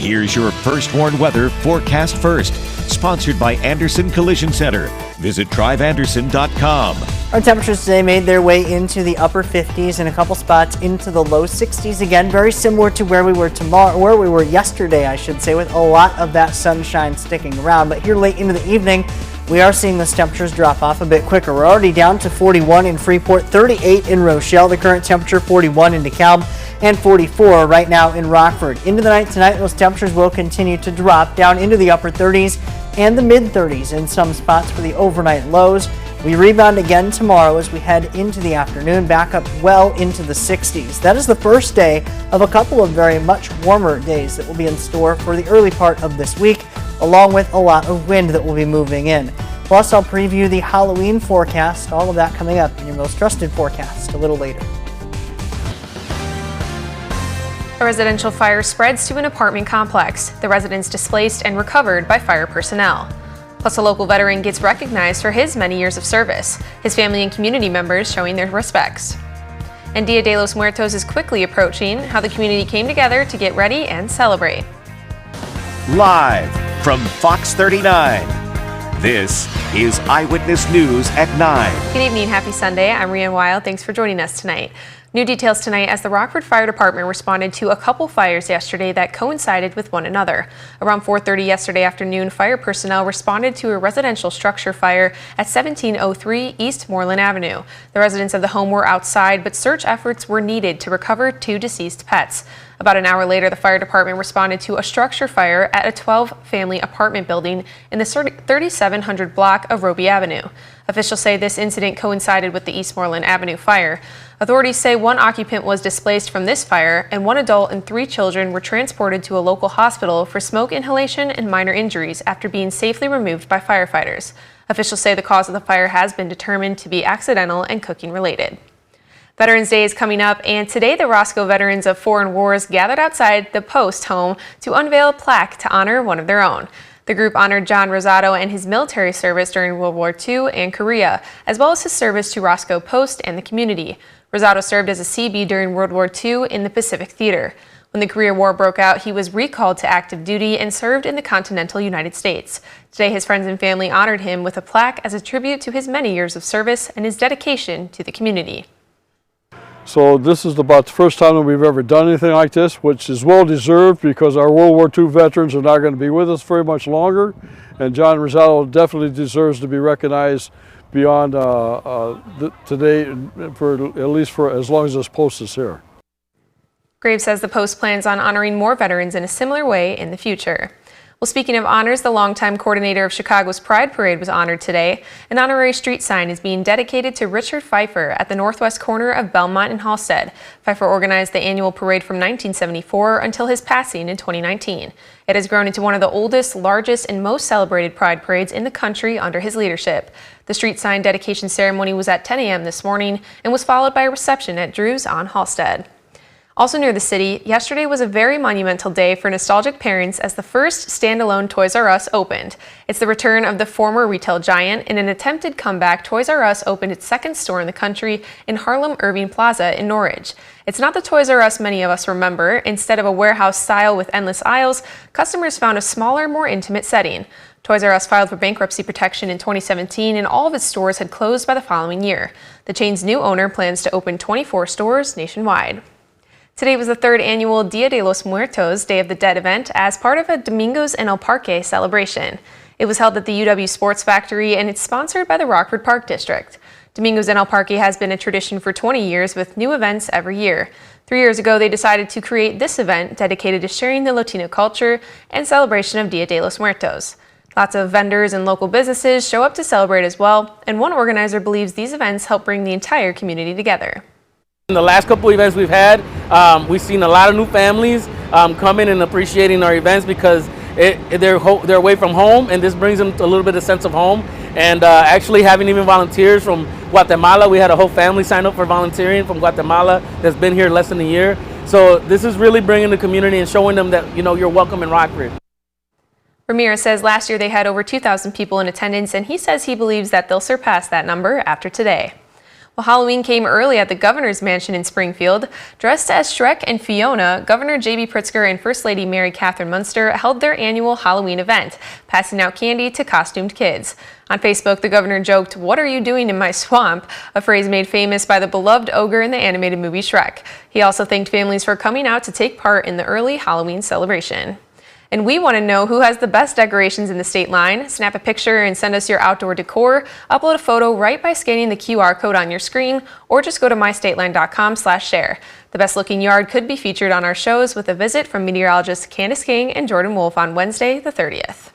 Here's your First Warn Weather Forecast First, sponsored by Anderson Collision Center. Visit driveanderson.com. Our temperatures today made their way into the upper 50s and a couple spots into the low 60s. Again, very similar to where we were yesterday, I should say, with a lot of that sunshine sticking around. But here late into the evening, we are seeing those temperatures drop off a bit quicker. We're already down to 41 in Freeport, 38 in Rochelle. The current temperature 41 in DeKalb and 44 right now in Rockford. Into the night tonight, those temperatures will continue to drop down into the upper 30s and the mid 30s in some spots for the overnight lows. We rebound again tomorrow as we head into the afternoon, back up well into the 60s. That is the first day of a couple of very much warmer days that will be in store for the early part of this week, along with a lot of wind that will be moving in. Plus, I'll preview the Halloween forecast, all of that coming up in your most trusted forecast a little later. A residential fire spreads to an apartment complex. The residents displaced and recovered by fire personnel. Plus, a local veteran gets recognized for his many years of service, his family and community members showing their respects. And Dia de los Muertos is quickly approaching, how the community came together to get ready and celebrate. Live from Fox 39, this is Eyewitness News at 9. Good evening, happy Sunday. I'm Rian Weil. Thanks for joining us tonight. New details tonight as the Rockford Fire Department responded to a couple fires yesterday that coincided with one another. Around 4:30 yesterday afternoon, fire personnel responded to a residential structure fire at 1703 East Moreland Avenue. The residents of the home were outside, but search efforts were needed to recover 2 deceased pets. About an hour later, the fire department responded to a structure fire at a 12-family apartment building in the 3700 block of Roby Avenue. Officials say this incident coincided with the East Moreland Avenue fire. Authorities say one occupant was displaced from this fire, and one adult and 3 children were transported to a local hospital for smoke inhalation and minor injuries after being safely removed by firefighters. Officials say the cause of the fire has been determined to be accidental and cooking related. Veterans Day is coming up, and today the Roscoe veterans of foreign wars gathered outside the post home to unveil a plaque to honor one of their own. The group honored John Rosado and his military service during World War II and Korea, as well as his service to Roscoe Post and the community. Rosado served as a CB during World War II in the Pacific Theater. When the Korea War broke out, he was recalled to active duty and served in the continental United States. Today, his friends and family honored him with a plaque as a tribute to his many years of service and his dedication to the community. So this is about the first time that we've ever done anything like this, which is well deserved because our World War II veterans are not going to be with us very much longer, and John Rosado definitely deserves to be recognized beyond today, for at least for as long as this post is here. Graves says the post plans on honoring more veterans in a similar way in the future. Well, speaking of honors, the longtime coordinator of Chicago's Pride Parade was honored today. An honorary street sign is being dedicated to Richard Pfeiffer at the northwest corner of Belmont and Halstead. Pfeiffer organized the annual parade from 1974 until his passing in 2019. It has grown into one of the oldest, largest, and most celebrated Pride parades in the country under his leadership. The street sign dedication ceremony was at 10 a.m. this morning and was followed by a reception at Drew's on Halstead. Also near the city, yesterday was a very monumental day for nostalgic parents as the first standalone Toys R Us opened. It's the return of the former retail giant. In an attempted comeback, Toys R Us opened its second store in the country in Harlem Irving Plaza in Norridge. It's not the Toys R Us many of us remember. Instead of a warehouse style with endless aisles, customers found a smaller, more intimate setting. Toys R Us filed for bankruptcy protection in 2017 and all of its stores had closed by the following year. The chain's new owner plans to open 24 stores nationwide. Today was the 3rd annual Dia de los Muertos, Day of the Dead event, as part of a Domingos en el Parque celebration. It was held at the UW Sports Factory and it's sponsored by the Rockford Park District. Domingos en el Parque has been a tradition for 20 years with new events every year. 3 years ago, they decided to create this event dedicated to sharing the Latino culture and celebration of Dia de los Muertos. Lots of vendors and local businesses show up to celebrate as well, and one organizer believes these events help bring the entire community together. In the last couple of events we've had, we've seen a lot of new families coming and appreciating our events because they're away from home, and this brings them a little bit of sense of home. And actually having even volunteers from Guatemala, we had a whole family sign up for volunteering from Guatemala that's been here less than a year. So this is really bringing the community and showing them that, you know, you're welcome in Rockford. Ramirez says last year they had over 2,000 people in attendance, and he says he believes that they'll surpass that number after today. Well, Halloween came early at the governor's mansion in Springfield. Dressed as Shrek and Fiona, Governor J.B. Pritzker and First Lady Mary Catherine Munster held their annual Halloween event, passing out candy to costumed kids. On Facebook, the governor joked, "What are you doing in my swamp?" a phrase made famous by the beloved ogre in the animated movie Shrek. He also thanked families for coming out to take part in the early Halloween celebration. And we want to know who has the best decorations in the state line. Snap a picture and send us your outdoor decor. Upload a photo right by scanning the QR code on your screen, or just go to mystateline.com/share. The best looking yard could be featured on our shows with a visit from meteorologists Candace King and Jordan Wolf on Wednesday, the 30th.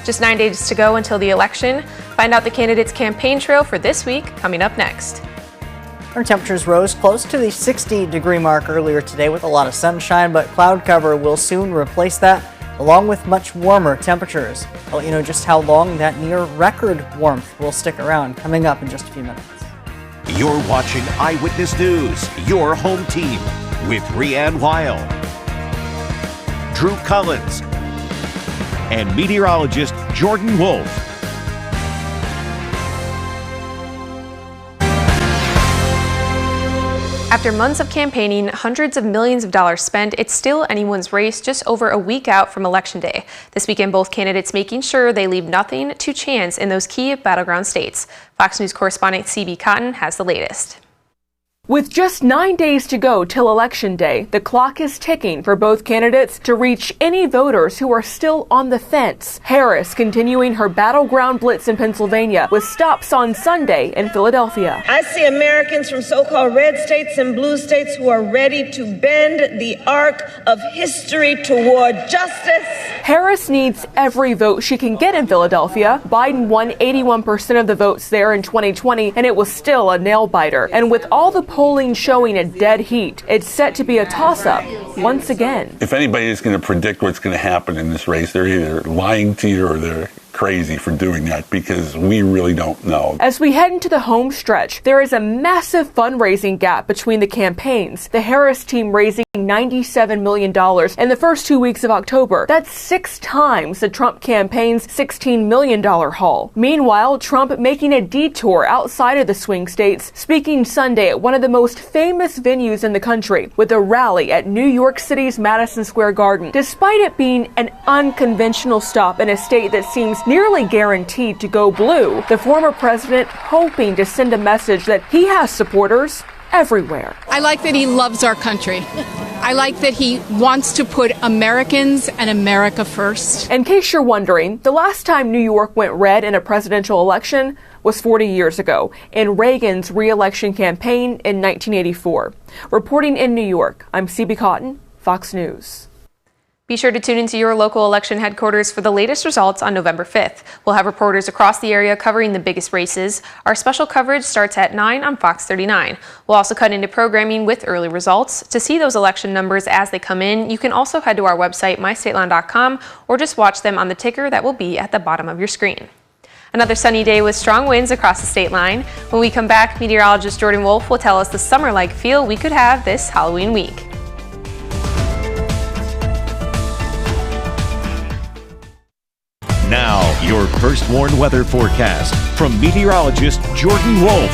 Just 9 days to go until the election. Find out the candidates' campaign trail for this week coming up next. Our temperatures rose close to the 60-degree mark earlier today with a lot of sunshine, but cloud cover will soon replace that, along with much warmer temperatures. I'll let you know just how long that near record warmth will stick around coming up in just a few minutes. You're watching Eyewitness News, your home team, with Rianne Weil, Drew Collins, and meteorologist Jordan Wolf. After months of campaigning, hundreds of millions of dollars spent, it's still anyone's race just over a week out from Election Day. This weekend, both candidates making sure they leave nothing to chance in those key battleground states. Fox News correspondent CB Cotton has the latest. With just 9 days to go till Election Day, the clock is ticking for both candidates to reach any voters who are still on the fence. Harris continuing her battleground blitz in Pennsylvania with stops on Sunday in Philadelphia. I see Americans from so-called red states and blue states who are ready to bend the arc of history toward justice. Harris needs every vote she can get in Philadelphia. Biden won 81% of the votes there in 2020, and it was still a nail-biter. And with all the polling showing a dead heat, it's set to be a toss-up once again. If anybody is going to predict what's going to happen in this race, they're either lying to you or they're crazy for doing that, because we really don't know. As we head into the home stretch, there is a massive fundraising gap between the campaigns. The Harris team raising $97 million in the first 2 weeks of October. That's 6 times the Trump campaign's $16 million haul. Meanwhile, Trump making a detour outside of the swing states, speaking Sunday at one of the most famous venues in the country with a rally at New York City's Madison Square Garden. Despite it being an unconventional stop in a state that seems nearly guaranteed to go blue, the former president hoping to send a message that he has supporters everywhere. I like that he loves our country. I like that he wants to put Americans and America first. In case you're wondering, the last time New York went red in a presidential election was 40 years ago, in Reagan's re-election campaign in 1984. Reporting in New York, I'm CB Cotton, Fox News. Be sure to tune into your local election headquarters for the latest results on November 5th. We'll have reporters across the area covering the biggest races. Our special coverage starts at 9 on Fox 39. We'll also cut into programming with early results. To see those election numbers as they come in, you can also head to our website, mystateline.com, or just watch them on the ticker that will be at the bottom of your screen. Another sunny day with strong winds across the state line. When we come back, meteorologist Jordan Wolf will tell us the summer-like feel we could have this Halloween week. Now, your first warned weather forecast from meteorologist Jordan Wolf.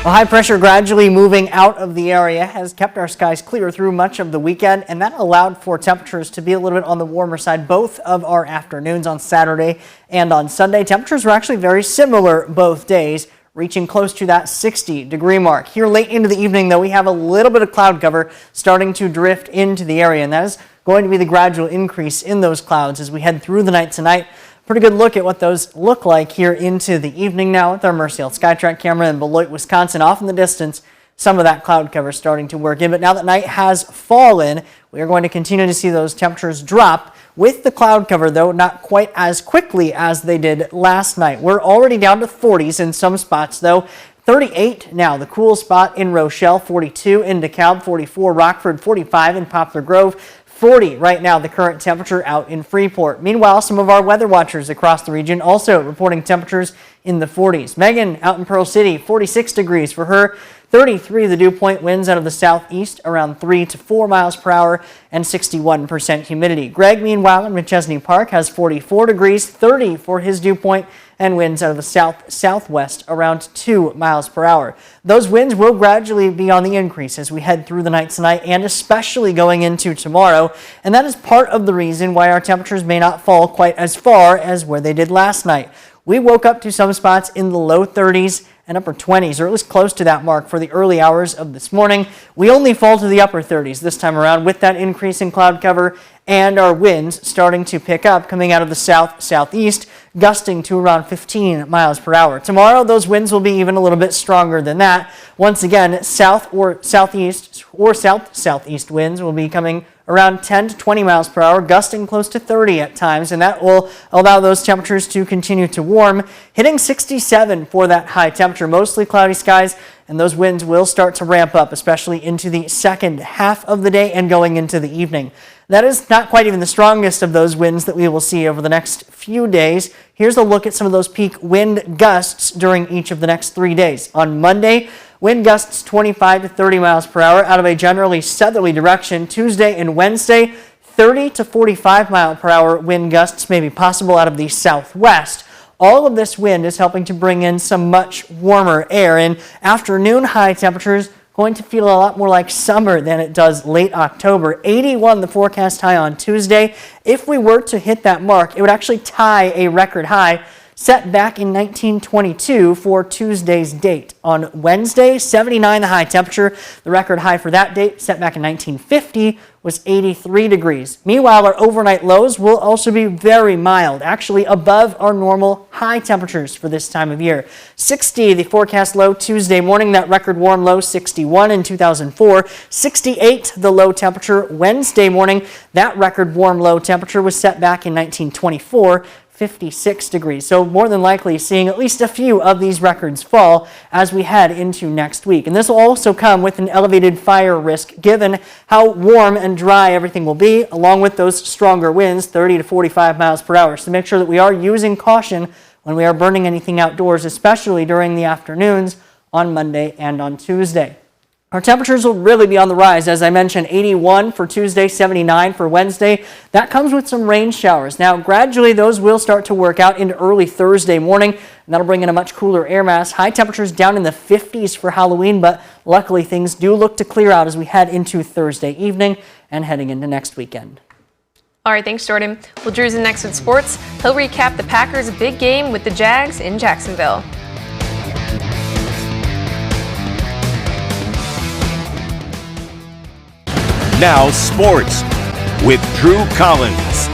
Well, high pressure gradually moving out of the area has kept our skies clear through much of the weekend, and that allowed for temperatures to be a little bit on the warmer side both of our afternoons on Saturday and on Sunday. Temperatures were actually very similar both days, reaching close to that 60-degree mark. Here late into the evening, though, we have a little bit of cloud cover starting to drift into the area, and that is going to be the gradual increase in those clouds as we head through the night tonight. Pretty good look at what those look like here into the evening now with our Mercy Health SkyTrack camera in Beloit, Wisconsin. Off in the distance, some of that cloud cover starting to work in. But now that night has fallen, we are going to continue to see those temperatures drop with the cloud cover, though not quite as quickly as they did last night. We're already down to 40s in some spots, though. 38 now, the cool spot in Rochelle, 42 in DeKalb, 44 Rockford, 45 in Poplar Grove. 40 right now, the current temperature out in Freeport. Meanwhile, some of our weather watchers across the region also reporting temperatures in the 40s. Megan out in Pearl City, 46 degrees for her. 33 the dew point, winds out of the southeast around 3 to 4 miles per hour, and 61% humidity. Greg, meanwhile, in McChesney Park has 44 degrees, 30 for his dew point, and winds out of the south-southwest around 2 miles per hour. Those winds will gradually be on the increase as we head through the night tonight and especially going into tomorrow, and that is part of the reason why our temperatures may not fall quite as far as where they did last night. We woke up to some spots in the low 30s and upper 20s, or at least close to that mark for the early hours of this morning. We only fall to the upper 30s this time around with that increase in cloud cover and our winds starting to pick up coming out of the south-southeast, gusting to around 15 miles per hour. Tomorrow, those winds will be even a little bit stronger than that. Once again, south or southeast or south-southeast winds will be coming around 10 to 20 miles per hour, gusting close to 30 at times, and that will allow those temperatures to continue to warm, hitting 67 for that high temperature. Mostly cloudy skies, and those winds will start to ramp up, especially into the second half of the day and going into the evening. That is not quite even the strongest of those winds that we will see over the next few days. Here's a look at some of those peak wind gusts during each of the next 3 days. On Monday, wind gusts 25 to 30 miles per hour out of a generally southerly direction. Tuesday and Wednesday, 30 to 45 mile per hour wind gusts may be possible out of the southwest. All of this wind is helping to bring in some much warmer air, and afternoon high temperatures going to feel a lot more like summer than it does late October. 81 the forecast high on Tuesday. If we were to hit that mark, it would actually tie a record high set back in 1922 for Tuesday's date. On Wednesday, 79 the high temperature. The record high for that date, set back in 1950, was 83 degrees. Meanwhile, our overnight lows will also be very mild, actually above our normal high temperatures for this time of year. 60 the forecast low Tuesday morning, that record warm low 61 in 2004. 68 the low temperature Wednesday morning, that record warm low temperature was set back in 1924. 56 degrees. So more than likely seeing at least a few of these records fall as we head into next week. And this will also come with an elevated fire risk given how warm and dry everything will be, along with those stronger winds, 30 to 45 miles per hour. So make sure that we are using caution when we are burning anything outdoors, especially during the afternoons on Monday and on Tuesday. Our temperatures will really be on the rise. As I mentioned, 81 for Tuesday, 79 for Wednesday. That comes with some rain showers. Now, gradually, those will start to work out into early Thursday morning, and that'll bring in a much cooler air mass. High temperatures down in the 50s for Halloween, but luckily things do look to clear out as we head into Thursday evening and heading into next weekend. All right, thanks, Jordan. Well, Drew's in next with sports. He'll recap the Packers' big game with the Jags in Jacksonville. Now sports with Drew Collins.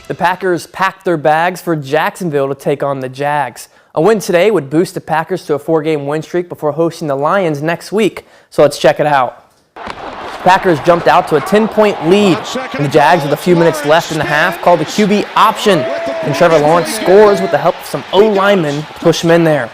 The Packers packed their bags for Jacksonville to take on the Jags. A win today would boost the Packers to a 4-game win streak before hosting the Lions next week. So let's check it out. Packers jumped out to a 10-point lead, and the Jags, with a few minutes left in the half, called the QB option, and Trevor Lawrence scores with the help of some O-linemen to push him in there.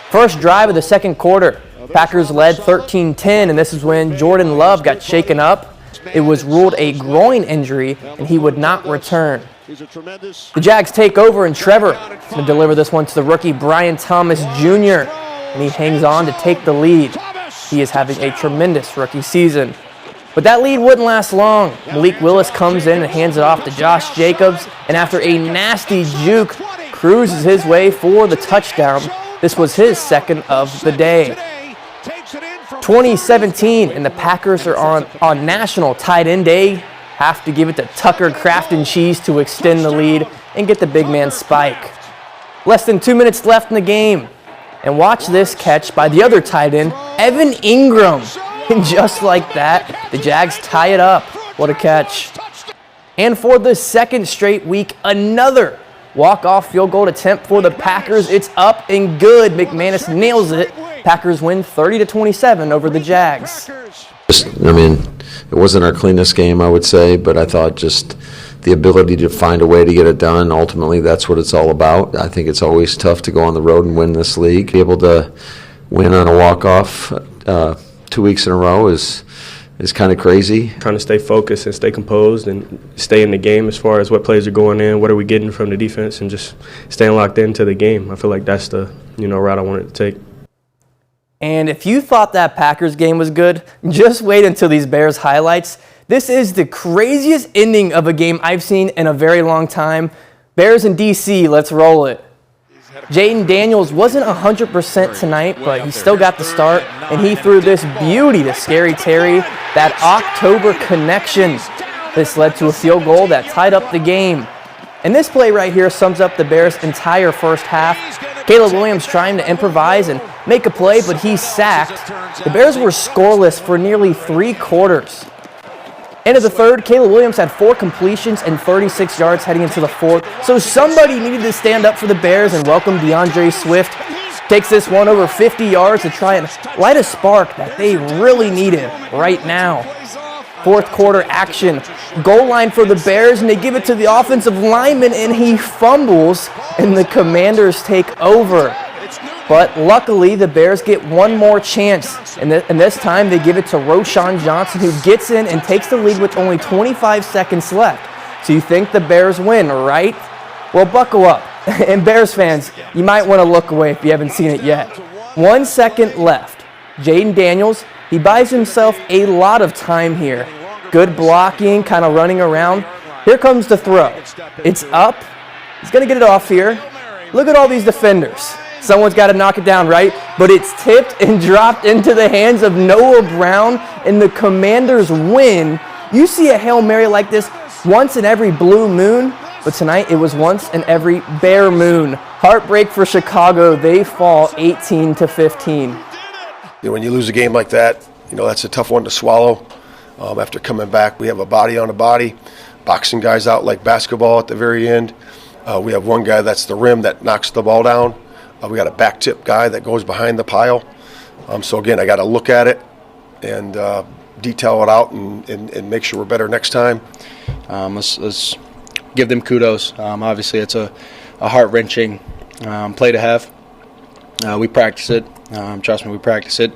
First drive of the second quarter, Packers led 13-10, and this is when Jordan Love got shaken up. It was ruled a groin injury, and he would not return. The Jags take over, and Trevor is going to deliver this one to the rookie Brian Thomas Jr., and he hangs on to take the lead. He is having a tremendous rookie season. But that lead wouldn't last long. Malik Willis comes in and hands it off to Josh Jacobs, and after a nasty juke, cruises his way for the touchdown. This was his second of the day. 2017, and the Packers are on National Tight End Day. Have to give it to Tucker Kraft and Cheese to extend the lead and get the big man Spike. Less than 2 minutes left in the game. And watch this catch by the other tight end, Evan Ingram. And just like that, the Jags tie it up. What a catch. And for the second straight week, another walk-off field goal attempt for the Packers. It's up and good. McManus nails it. Packers win 30-27 over the Jags. It wasn't our cleanest game, I would say, but I thought just the ability to find a way to get it done, ultimately that's what it's all about. I think it's always tough to go on the road and win this league. Be able to win on a walk-off 2 weeks in a row is kind of crazy. Trying to stay focused and stay composed and stay in the game as far as what plays are going in, what are we getting from the defense, and just staying locked into the game. I feel like that's the route I wanted to take. And if you thought that Packers game was good, just wait until these Bears highlights. This is the craziest ending of a game I've seen in a very long time. Bears in DC, let's roll it. Jaden Daniels wasn't 100% tonight, but he still got the start, and he threw this beauty to Scary Terry, that October connection. This led to a field goal that tied up the game. And this play right here sums up the Bears' entire first half. Caleb Williams trying to improvise and make a play, but he's sacked. The Bears were scoreless for nearly 3 quarters. End of the third, Caleb Williams had 4 completions and 36 yards heading into the fourth. So somebody needed to stand up for the Bears and welcome DeAndre Swift. Takes this one over 50 yards to try and light a spark that they really needed right now. Fourth quarter action, goal line for the Bears, and they give it to the offensive lineman, and he fumbles, and the Commanders take over. But luckily, the Bears get one more chance, and this time they give it to Roschon Johnson, who gets in and takes the lead with only 25 seconds left. So you think the Bears win, right? Well, buckle up. And Bears fans, you might want to look away if you haven't seen it yet. 1 second left. Jaden Daniels, he buys himself a lot of time here. Good blocking, kind of running around. Here comes the throw. It's up. He's going to get it off here. Look at all these defenders. Someone's got to knock it down, right? But it's tipped and dropped into the hands of Noah Brown, and the Commanders win. You see a Hail Mary like this once in every blue moon, but tonight it was once in every bare moon. Heartbreak for Chicago. They fall 18-15. When you lose a game like that, that's a tough one to swallow. After coming back, we have a body on a body, boxing guys out like basketball at the very end. We have one guy that's the rim that knocks the ball down. We got a back tip guy that goes behind the pile. So again, I got to look at it and detail it out and make sure we're better next time. Let's give them kudos. Obviously, it's a heart-wrenching play to have. We practice it. Trust me, we practice it.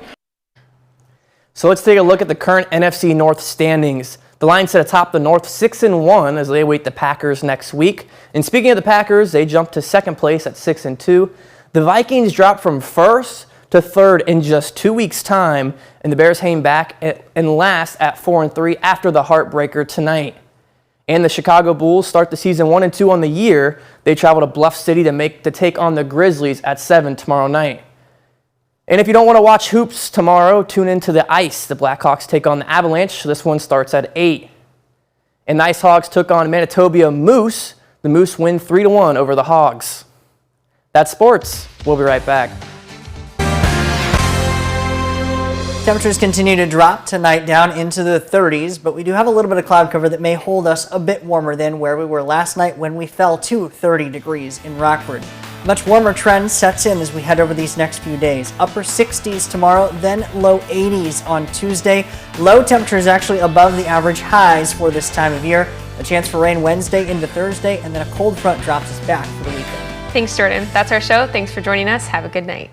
So let's take a look at the current NFC North standings. The Lions sit atop the North 6-1 as they await the Packers next week. And speaking of the Packers, they jumped to second place at 6-2. The Vikings dropped from first to third in just 2 weeks' time, and the Bears hang back and last at 4-3 after the heartbreaker tonight. And the Chicago Bulls start the season 1-2 on the year. They travel to Bluff City to take on the Grizzlies at 7 tomorrow night. And if you don't want to watch hoops tomorrow, tune into the Ice. The Blackhawks take on the Avalanche. This one starts at 8. And the Ice Hogs took on Manitoba Moose. The Moose win 3-1 over the Hogs. That's sports. We'll be right back. Temperatures continue to drop tonight down into the 30s, but we do have a little bit of cloud cover that may hold us a bit warmer than where we were last night when we fell to 30 degrees in Rockford. Much warmer trend sets in as we head over these next few days. Upper 60s tomorrow, then low 80s on Tuesday. Low temperatures actually above the average highs for this time of year. A chance for rain Wednesday into Thursday, and then a cold front drops us back for the weekend. Thanks, Jordan. That's our show. Thanks for joining us. Have a good night.